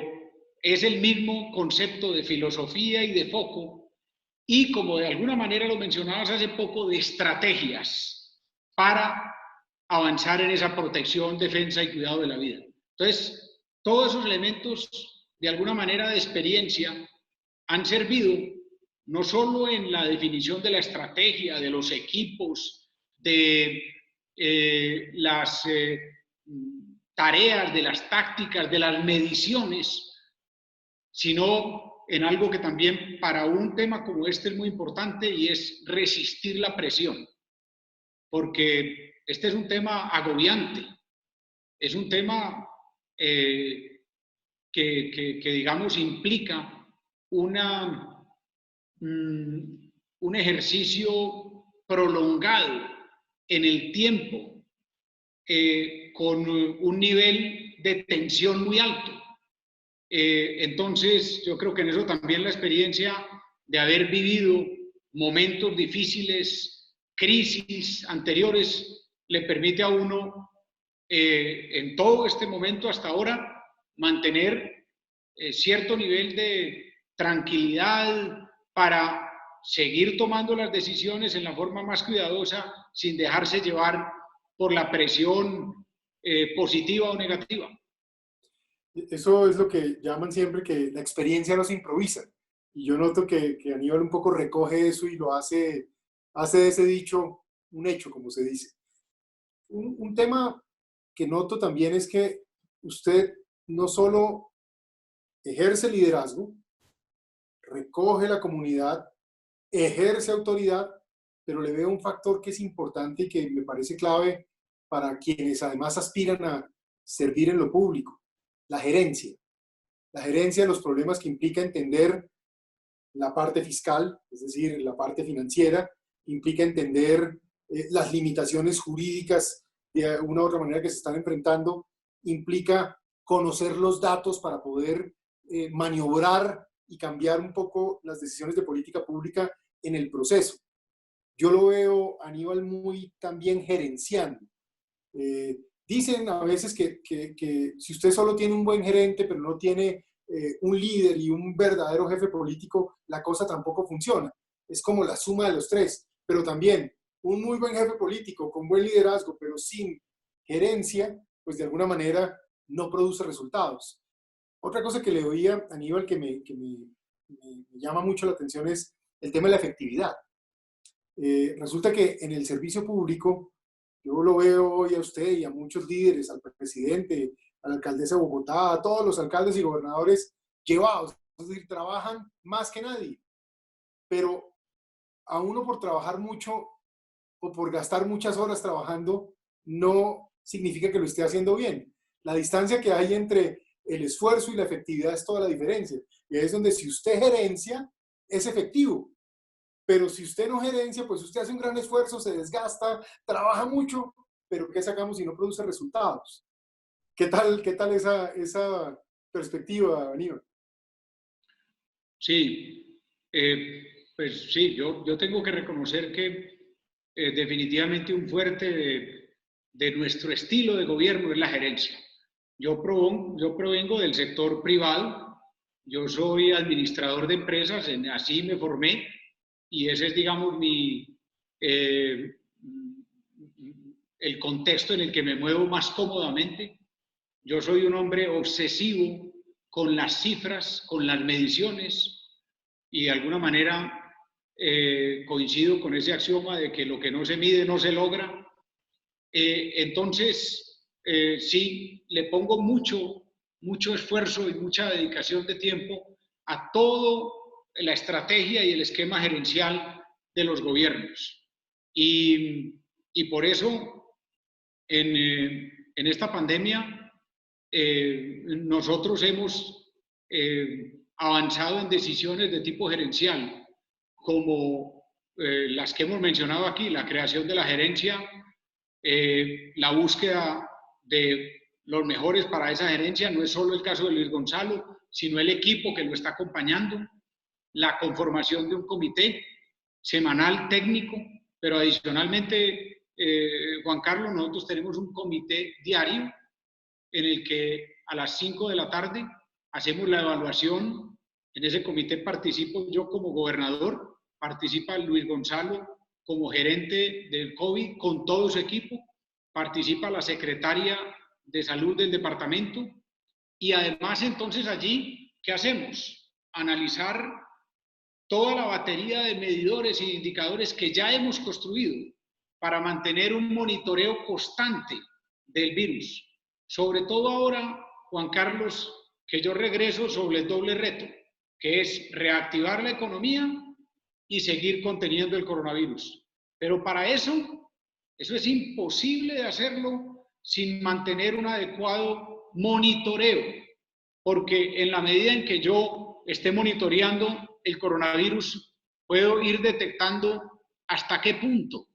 es el mismo concepto de filosofía y de foco, y como de alguna manera lo mencionabas hace poco, de estrategias para avanzar en esa protección, defensa y cuidado de la vida. Entonces, todos esos elementos de alguna manera de experiencia han servido no solo en la definición de la estrategia, de los equipos, de las tareas, de las tácticas, de las mediciones, sino en algo que también para un tema como este es muy importante, y es resistir la presión, porque este es un tema agobiante, es un tema que digamos implica un ejercicio prolongado en el tiempo, con un nivel de tensión muy alto. Entonces, yo creo que en eso también la experiencia de haber vivido momentos difíciles, crisis anteriores, le permite a uno, en todo este momento hasta ahora, mantener cierto nivel de tranquilidad para seguir tomando las decisiones en la forma más cuidadosa, sin dejarse llevar por la presión positiva o negativa. Eso es lo que llaman siempre que la experiencia no se improvisa. Y yo noto que Aníbal un poco recoge eso y lo hace de ese dicho un hecho, como se dice. Un tema que noto también es que usted no solo ejerce liderazgo, recoge la comunidad, ejerce autoridad, pero le veo un factor que es importante y que me parece clave para quienes además aspiran a servir en lo público: la gerencia. La gerencia de los problemas que implica entender la parte fiscal, es decir, la parte financiera, implica entender las limitaciones jurídicas de una u otra manera que se están enfrentando, implica conocer los datos para poder maniobrar y cambiar un poco las decisiones de política pública en el proceso. Yo lo veo, Aníbal, muy también gerenciando. Dicen a veces que si usted solo tiene un buen gerente, pero no tiene un líder y un verdadero jefe político, la cosa tampoco funciona. Es como la suma de los tres. Pero también un muy buen jefe político con buen liderazgo, pero sin gerencia, pues de alguna manera no produce resultados. Otra cosa que le oía a Aníbal que me llama mucho la atención es el tema de la efectividad. Resulta que en el servicio público, yo lo veo hoy a usted y a muchos líderes, al presidente, a la alcaldesa de Bogotá, a todos los alcaldes y gobernadores llevados, es decir, trabajan más que nadie, pero a uno por trabajar mucho o por gastar muchas horas trabajando no significa que lo esté haciendo bien. La distancia que hay entre el esfuerzo y la efectividad es toda la diferencia. Y ahí es donde si usted gerencia, es efectivo. Pero si usted no gerencia, pues usted hace un gran esfuerzo, se desgasta, trabaja mucho, pero ¿qué sacamos si no produce resultados? ¿Qué tal esa perspectiva, Aníbal? Sí, pues sí, yo tengo que reconocer que definitivamente un fuerte de nuestro estilo de gobierno es la gerencia. Yo provengo del sector privado, yo soy administrador de empresas, así me formé, y ese es, digamos, el contexto en el que me muevo más cómodamente. Yo soy un hombre obsesivo con las cifras, con las mediciones, y de alguna manera coincido con ese axioma de que lo que no se mide no se logra. Entonces, sí, le pongo mucho esfuerzo y mucha dedicación de tiempo a toda la estrategia y el esquema gerencial de los gobiernos. Y por eso, en esta pandemia, nosotros hemos avanzado en decisiones de tipo gerencial, como las que hemos mencionado aquí: la creación de la gerencia, la búsqueda de los mejores para esa gerencia. No es solo el caso de Luis Gonzalo, sino el equipo que lo está acompañando, la conformación de un comité semanal técnico, pero adicionalmente, Juan Carlos, nosotros tenemos un comité diario en el que a las 5 de la tarde hacemos la evaluación. En ese comité participo yo como gobernador, participa Luis Gonzalo como gerente del COVID con todo su equipo, participa la secretaria de salud del departamento, y además entonces allí, ¿qué hacemos? Analizar toda la batería de medidores y indicadores que ya hemos construido para mantener un monitoreo constante del virus. Sobre todo ahora, Juan Carlos, que yo regreso sobre el doble reto, que es reactivar la economía y seguir conteniendo el coronavirus. Pero para eso es imposible de hacerlo sin mantener un adecuado monitoreo, porque en la medida en que yo esté monitoreando el coronavirus, puedo ir detectando hasta qué punto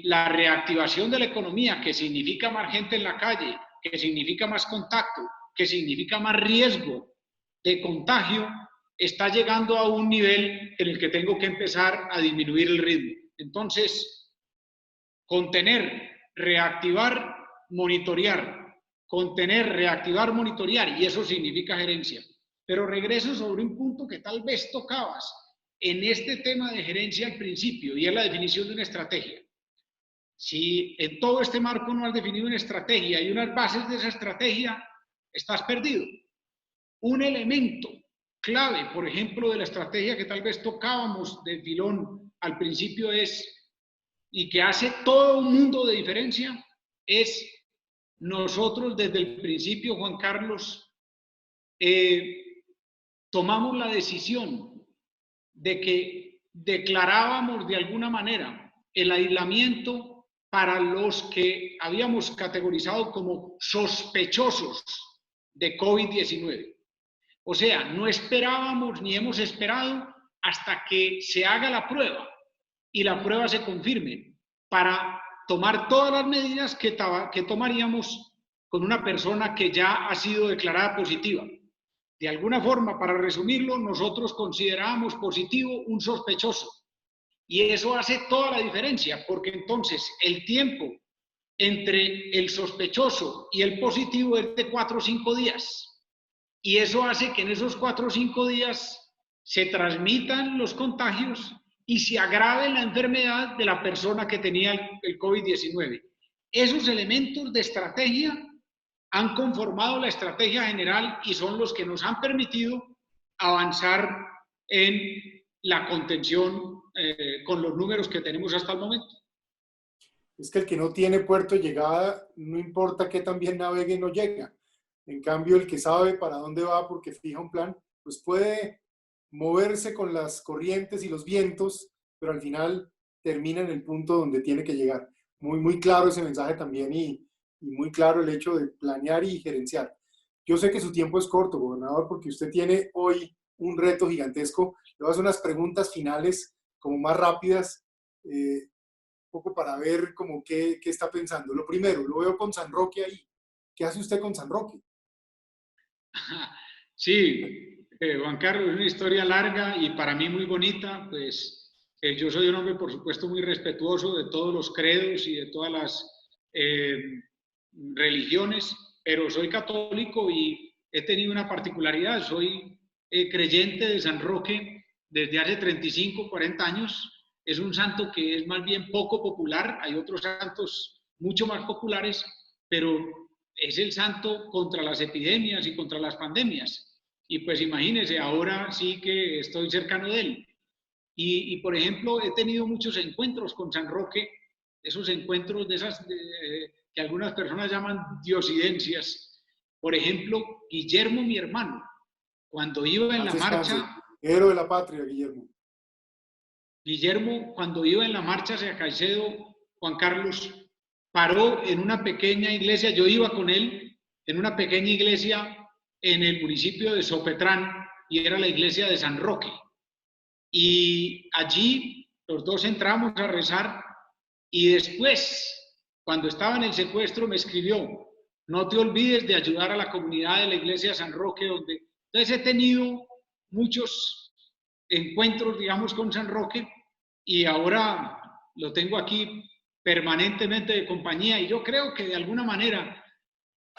la reactivación de la economía, que significa más gente en la calle, que significa más contacto, que significa más riesgo de contagio, está llegando a un nivel en el que tengo que empezar a disminuir el ritmo. Entonces, contener, reactivar, monitorear, contener, reactivar, monitorear, y eso significa gerencia. Pero regreso sobre un punto que tal vez tocabas en este tema de gerencia al principio, y es la definición de una estrategia. Si en todo este marco no has definido una estrategia y unas bases de esa estrategia, estás perdido. Un elemento clave, por ejemplo, de la estrategia que tal vez tocábamos de filón al principio y que hace todo un mundo de diferencia, es nosotros desde el principio, Juan Carlos, tomamos la decisión de que declarábamos de alguna manera el aislamiento para los que habíamos categorizado como sospechosos de COVID-19. O sea, no esperábamos ni hemos esperado hasta que se haga la prueba y la prueba se confirme para tomar todas las medidas que tomaríamos con una persona que ya ha sido declarada positiva. De alguna forma, para resumirlo, nosotros considerábamos positivo un sospechoso. Y eso hace toda la diferencia, porque entonces el tiempo entre el sospechoso y el positivo es de 4 o 5 días. Y eso hace que en esos 4 o 5 días se transmitan los contagios y se agrave la enfermedad de la persona que tenía el COVID-19. Esos elementos de estrategia han conformado la estrategia general y son los que nos han permitido avanzar en la contención con los números que tenemos hasta el momento. Es que el que no tiene puerto de llegada, no importa qué tan bien navegue, no llega. En cambio, el que sabe para dónde va porque fija un plan, pues puede moverse con las corrientes y los vientos, pero al final termina en el punto donde tiene que llegar. Muy claro ese mensaje también y muy claro el hecho de planear y gerenciar. Yo sé que su tiempo es corto, gobernador, porque usted tiene hoy un reto gigantesco. Le voy a hacer unas preguntas finales como más rápidas, un poco para ver como qué está pensando. Lo primero, lo veo con San Roque ahí. ¿Qué hace usted con San Roque? Sí, Juan Carlos, es una historia larga y para mí muy bonita, pues yo soy un hombre, por supuesto, muy respetuoso de todos los credos y de todas las religiones, pero soy católico y he tenido una particularidad, soy creyente de San Roque desde hace 35, 40 años. Es un santo que es más bien poco popular, hay otros santos mucho más populares, pero es el santo contra las epidemias y contra las pandemias. Y pues imagínense, ahora sí que estoy cercano de él. Y por ejemplo, he tenido muchos encuentros con San Roque, esos encuentros de esas que algunas personas llaman diosidencias. Por ejemplo, Guillermo, mi hermano, cuando iba en la marcha... Héroe de la patria, Guillermo. Guillermo, cuando iba en la marcha hacia Caicedo, Juan Carlos, paró en una pequeña iglesia, yo iba con él, en una pequeña iglesia en el municipio de Sopetrán, y era la iglesia de San Roque. Y allí los dos entramos a rezar, y después, cuando estaba en el secuestro, me escribió: no te olvides de ayudar a la comunidad de la iglesia de San Roque, donde... Entonces he tenido muchos encuentros, digamos, con San Roque, y ahora lo tengo aquí permanentemente de compañía, y yo creo que de alguna manera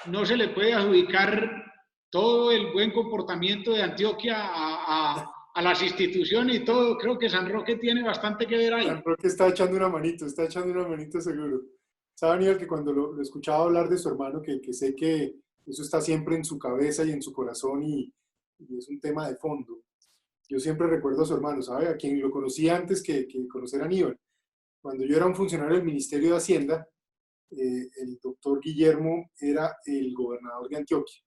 no se le puede adjudicar todo el buen comportamiento de Antioquia a las instituciones y todo. Creo que San Roque tiene bastante que ver ahí. San Roque está echando una manito seguro. Sabe, Aníbal, que cuando lo escuchaba hablar de su hermano, que sé que eso está siempre en su cabeza y en su corazón y es un tema de fondo. Yo siempre recuerdo a su hermano, ¿sabe? A quien lo conocí antes que conocer a Aníbal. Cuando yo era un funcionario del Ministerio de Hacienda, el doctor Guillermo era el gobernador de Antioquia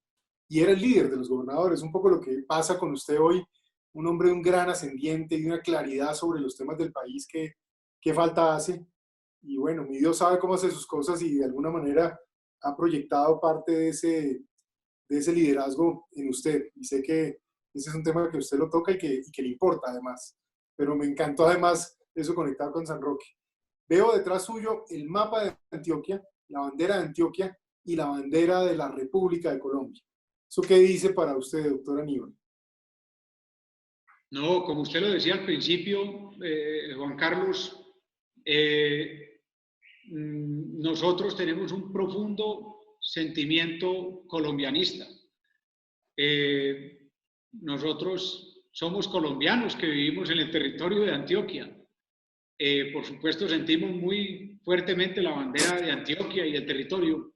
y era el líder de los gobernadores, un poco lo que pasa con usted hoy, un hombre de un gran ascendiente y una claridad sobre los temas del país que falta hace. Y bueno, mi Dios sabe cómo hace sus cosas y de alguna manera ha proyectado parte de ese liderazgo en usted. Y sé que ese es un tema que usted lo toca y que le importa además. Pero me encantó además eso conectado con San Roque. Veo detrás suyo el mapa de Antioquia, la bandera de Antioquia y la bandera de la República de Colombia. ¿Eso qué dice para usted, doctor Aníbal? No, como usted lo decía al principio, Juan Carlos, nosotros tenemos un profundo sentimiento colombianista. Nosotros somos colombianos que vivimos en el territorio de Antioquia. Por supuesto, sentimos muy fuertemente la bandera de Antioquia y el territorio,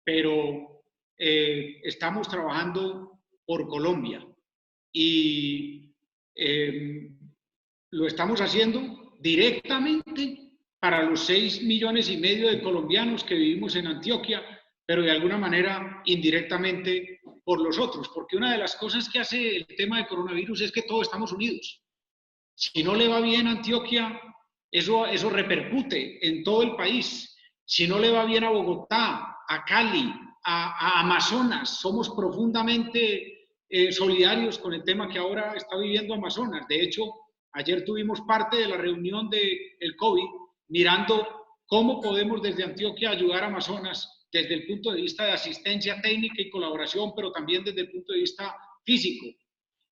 pero estamos trabajando por Colombia y lo estamos haciendo directamente para los 6,5 millones de colombianos que vivimos en Antioquia, pero de alguna manera indirectamente por los otros, porque una de las cosas que hace el tema de coronavirus es que todos estamos unidos. Si no le va bien a Antioquia, eso repercute en todo el país. Si no le va bien a Bogotá, a Cali, a Amazonas, somos profundamente solidarios con el tema que ahora está viviendo Amazonas. De hecho, ayer tuvimos parte de la reunión del COVID mirando cómo podemos desde Antioquia ayudar a Amazonas desde el punto de vista de asistencia técnica y colaboración, pero también desde el punto de vista físico.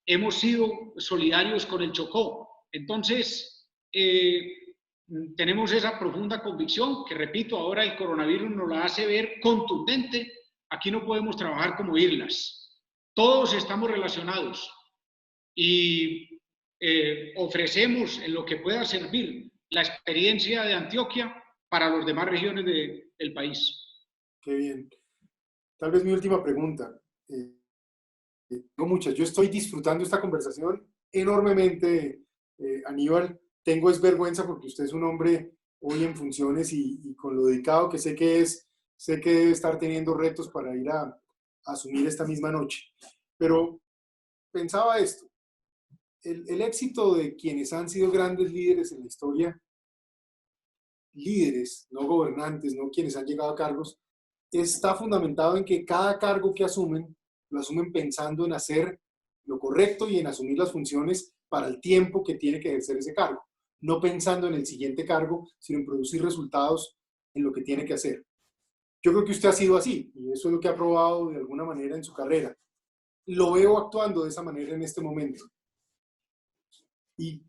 Hemos sido solidarios con el Chocó. Entonces, tenemos esa profunda convicción que, repito, ahora el coronavirus nos la hace ver contundente. Aquí no podemos trabajar como islas. Todos estamos relacionados y ofrecemos en lo que pueda servir la experiencia de Antioquia para las demás regiones del país. Qué bien. Tal vez mi última pregunta. Tengo muchas. Yo estoy disfrutando esta conversación enormemente, Aníbal. Tengo es vergüenza porque usted es un hombre hoy en funciones y con lo dedicado que sé que es, sé que debe estar teniendo retos para ir a asumir esta misma noche. Pero pensaba esto, el éxito de quienes han sido grandes líderes en la historia, líderes, no gobernantes, no quienes han llegado a cargos, está fundamentado en que cada cargo que asumen, lo asumen pensando en hacer lo correcto y en asumir las funciones para el tiempo que tiene que ejercer ese cargo, no pensando en el siguiente cargo, sino en producir resultados en lo que tiene que hacer. Yo creo que usted ha sido así, y eso es lo que ha probado de alguna manera en su carrera. Lo veo actuando de esa manera en este momento. Y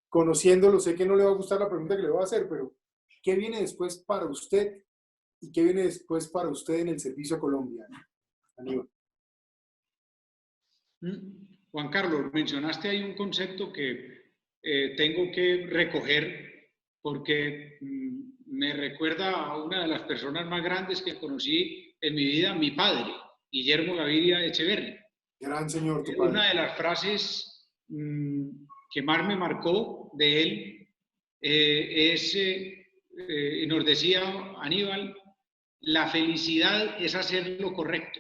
conociéndolo, sé que no le va a gustar la pregunta que le voy a hacer, pero ¿qué viene después para usted y qué viene después para usted en el servicio a Colombia, Aníbal? Juan Carlos, mencionaste ahí un concepto que tengo que recoger porque me recuerda a una de las personas más grandes que conocí en mi vida, mi padre, Guillermo Gaviria Echeverri. Gran señor, tu padre. Una de las frases que más me marcó de él nos decía, Aníbal, la felicidad es hacer lo correcto.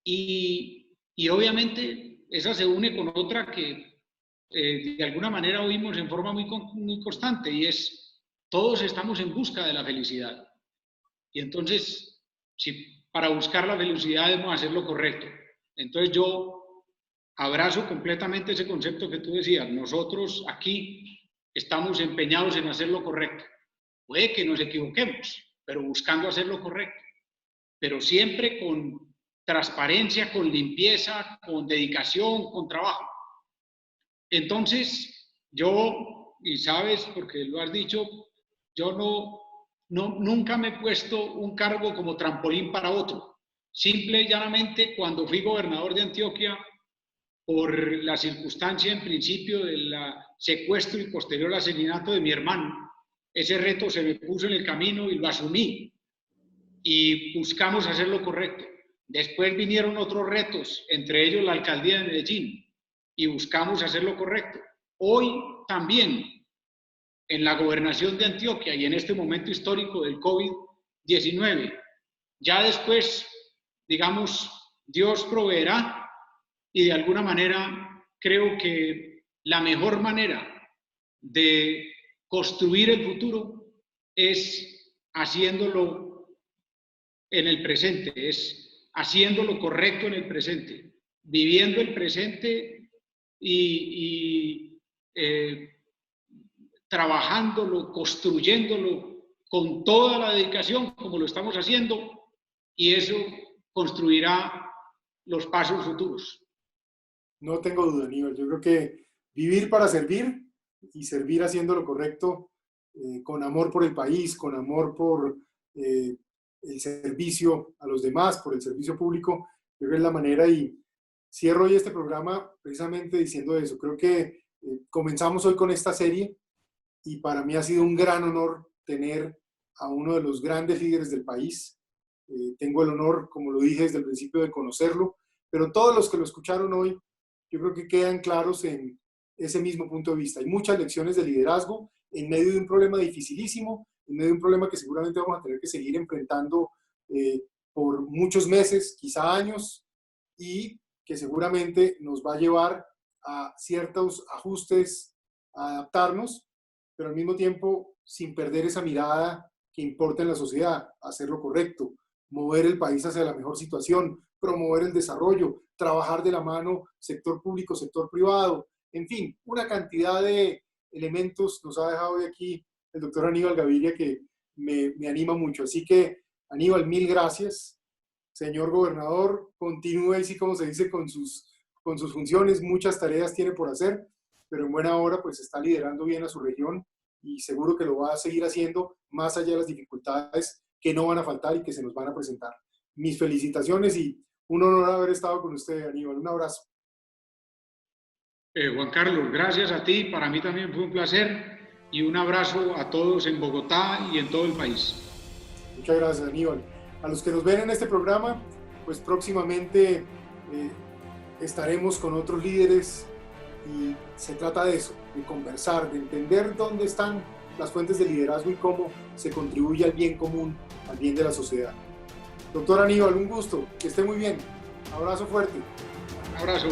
Y obviamente esa se une con otra que de alguna manera oímos en forma muy constante, y es, todos estamos en busca de la felicidad. Y entonces, si para buscar la felicidad debemos hacer lo correcto. Entonces yo abrazo completamente ese concepto que tú decías. Nosotros aquí estamos empeñados en hacer lo correcto. Puede que nos equivoquemos, pero buscando hacer lo correcto. Pero siempre con transparencia, con limpieza, con dedicación, con trabajo. Entonces, yo, y sabes, porque lo has dicho, yo nunca me he puesto un cargo como trampolín para otro. Simple y llanamente, cuando fui gobernador de Antioquia, por la circunstancia en principio del secuestro y posterior asesinato de mi hermano, ese reto se me puso en el camino y lo asumí. Y buscamos hacer lo correcto. Después vinieron otros retos, entre ellos la alcaldía de Medellín. y buscamos hacer lo correcto. Hoy también, en la gobernación de Antioquia y en este momento histórico del COVID-19, ya después, digamos, Dios proveerá y de alguna manera creo que la mejor manera de construir el futuro es haciéndolo en el presente, es haciendo lo correcto en el presente, viviendo el presente y trabajándolo, construyéndolo con toda la dedicación como lo estamos haciendo, y eso construirá los pasos futuros. No tengo duda, Aníbal. Yo creo que vivir para servir y servir haciendo lo correcto, con amor por el país, con amor por el servicio a los demás, por el servicio público, yo creo que es la manera. Y cierro hoy este programa precisamente diciendo eso. Creo que comenzamos hoy con esta serie y para mí ha sido un gran honor tener a uno de los grandes líderes del país. Tengo el honor, como lo dije desde el principio, de conocerlo, pero todos los que lo escucharon hoy, yo creo que quedan claros en ese mismo punto de vista. Hay muchas lecciones de liderazgo en medio de un problema dificilísimo, en medio de un problema que seguramente vamos a tener que seguir enfrentando por muchos meses, quizá años, y que seguramente nos va a llevar a ciertos ajustes, a adaptarnos, pero al mismo tiempo sin perder esa mirada que importa en la sociedad, hacer lo correcto, mover el país hacia la mejor situación, promover el desarrollo, trabajar de la mano sector público, sector privado, en fin, una cantidad de elementos nos ha dejado hoy aquí el doctor Aníbal Gaviria que me anima mucho. Así que, Aníbal, mil gracias. Señor gobernador, continúe así como se dice con sus funciones, muchas tareas tiene por hacer, pero en buena hora pues está liderando bien a su región y seguro que lo va a seguir haciendo más allá de las dificultades que no van a faltar y que se nos van a presentar. Mis felicitaciones y un honor haber estado con usted, Aníbal. Un abrazo. Juan Carlos, gracias a ti. Para mí también fue un placer y un abrazo a todos en Bogotá y en todo el país. Muchas gracias, Aníbal. A los que nos ven en este programa, pues próximamente estaremos con otros líderes y se trata de eso, de conversar, de entender dónde están las fuentes de liderazgo y cómo se contribuye al bien común, al bien de la sociedad. Doctor Aníbal, un gusto, que esté muy bien. Abrazo fuerte. Un abrazo.